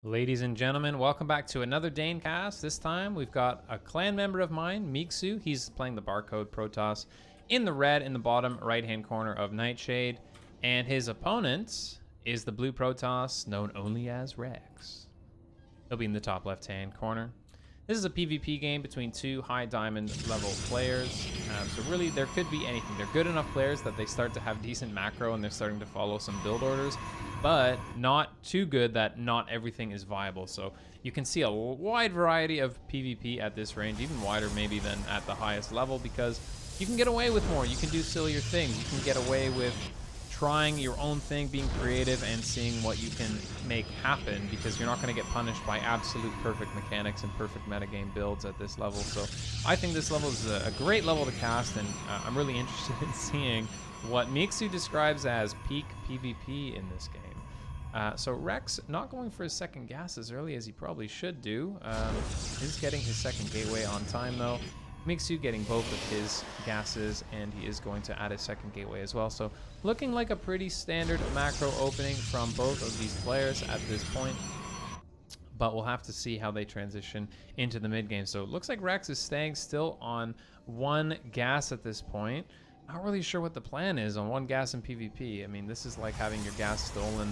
Ladies and gentlemen, welcome back to another Daincast. This time we've got a clan member of mine, Miczu. He's playing the barcode Protoss in the red in the bottom right-hand corner of Nightshade. And his opponent is the blue Protoss, known only as Rex. He'll be in the top left-hand corner. This is a PvP game between two high diamond level players. So really, there could be anything. They're good enough players that they start to have decent macro and they're starting to follow some build orders, but not too good that not everything is viable. So you can see a wide variety of PvP at this range, even wider maybe than at the highest level, because you can get away with more. You can do sillier things. You can get away with trying your own thing, being creative, and seeing what you can make happen, because you're not going to get punished by absolute perfect mechanics and perfect metagame builds at this level. So I think this level is a great level to cast, and I'm really interested in seeing what Miczu describes as peak PvP in this game. So Rex not going for his second gas as early as he probably should do. He's getting his second gateway on time though. Miczu getting both of his gases, and he is going to add a second gateway as well. So looking like a pretty standard macro opening from both of these players at this point. But we'll have to see how they transition into the mid game. So it looks like Rex is staying still on one gas at this point. Not really sure what the plan is on one gas in PvP. I mean, this is like having your gas stolen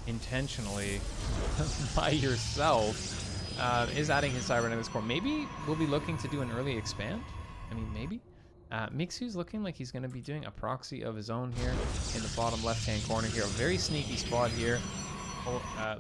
intentionally by yourself. Is adding his cybernetics core. Maybe we'll be looking to do an early expand. I mean, maybe. Miczu's looking like he's going to be doing a proxy of his own here in the bottom left-hand corner here. A very sneaky spot here.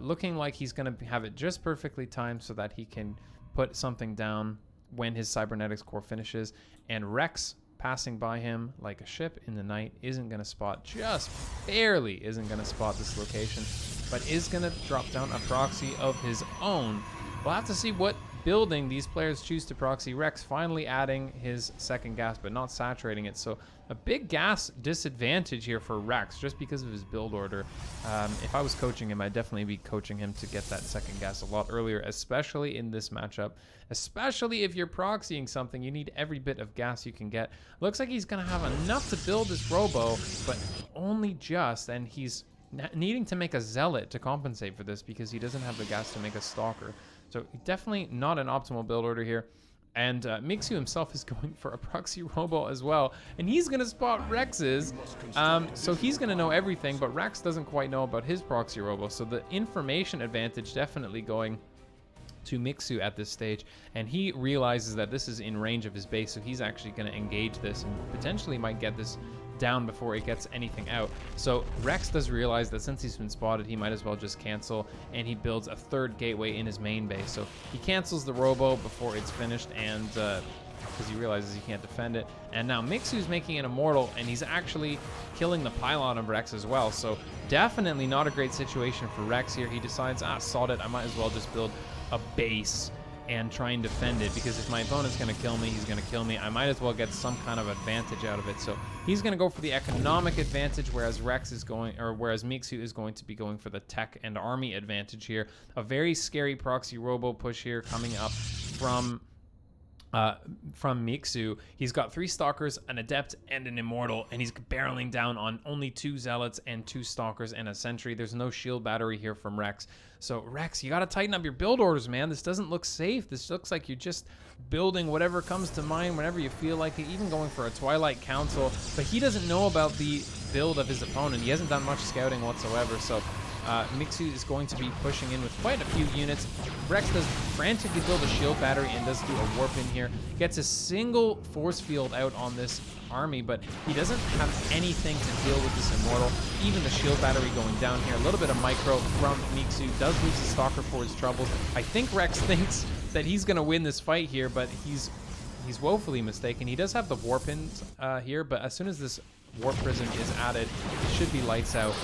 Looking like he's going to have it just perfectly timed so that he can put something down when his cybernetics core finishes. And Rex, passing by him like a ship in the night, isn't going to spot, just barely isn't going to spot this location, but is going to drop down a proxy of his own. We'll have to see what building these players choose to proxy. Rex finally adding his second gas, but not saturating it. So a big gas disadvantage here for Rex, just because of his build order. If I was coaching him, I'd definitely be coaching him to get that second gas a lot earlier, especially in this matchup. Especially if you're proxying something, you need every bit of gas you can get. Looks like he's going to have enough to build this robo, but only just, and he's needing to make a zealot to compensate for this because he doesn't have the gas to make a stalker. So definitely not an optimal build order here. And Miczu himself is going for a proxy robo as well. And he's going to spot Rex's. So he's going to know everything, but Rex doesn't quite know about his proxy robo. So the information advantage definitely going to Miczu at this stage. And he realizes that this is in range of his base. So he's actually going to engage this and potentially might get this down before it gets anything out. So Rex does realize that since he's been spotted, he might as well just cancel, and he builds a third gateway in his main base. So he cancels the robo before it's finished, and because he realizes he can't defend it. And now Miczu's making an immortal, and he's actually killing the pylon of Rex as well. So definitely not a great situation for Rex here. He decides, sod it, I might as well just build a base and try and defend it, because if my opponent's going to kill me, he's going to kill me. I might as well get some kind of advantage out of it. So he's going to go for the economic advantage, whereas Rex is going, or whereas Miczu is going to be going for the tech and army advantage here. A very scary proxy robo push here coming up from Miczu. He's got 3 stalkers, an adept, and an immortal, and he's barreling down on only 2 zealots and 2 stalkers and a sentry. There's no shield battery here from Rex. So Rex, you got to tighten up your build orders, man. This doesn't look safe. This looks like you're just building whatever comes to mind whenever you feel like it, even going for a Twilight Council. But he doesn't know about the build of his opponent. He hasn't done much scouting whatsoever. So Miczu is going to be pushing in with quite a few units. Rex does frantically build a shield battery and does do a warp in here. Gets a single force field out on this army, but he doesn't have anything to deal with this immortal. Even the shield battery going down here. A little bit of micro from Miczu. Does lose the stalker for his troubles. I think Rex thinks that he's going to win this fight here, but he's woefully mistaken. He does have the warp ins here, but as soon as this warp prism is added, it should be lights out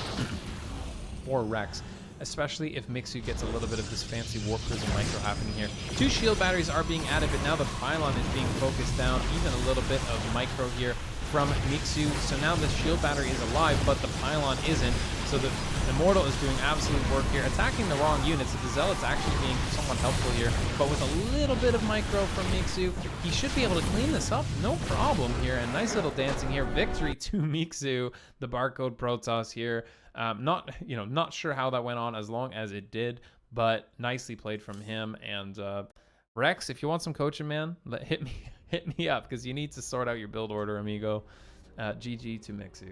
for Rex, especially if Miczu gets a little bit of this fancy warp prism micro happening here. 2 shield batteries are being added, but now the pylon is being focused down. Even a little bit of micro here from Miczu. So now the shield battery is alive, but the pylon isn't. So the immortal is doing absolute work here, attacking the wrong units. The zealot's actually being somewhat helpful here, but with a little bit of micro from Miczu, he should be able to clean this up, no problem here. And nice little dancing here. Victory to Miczu, the barcode Protoss here. Not sure how that went on as long as it did, but nicely played from him. And Rex, if you want some coaching, man, hit me up, because you need to sort out your build order, amigo. GG to Miczu.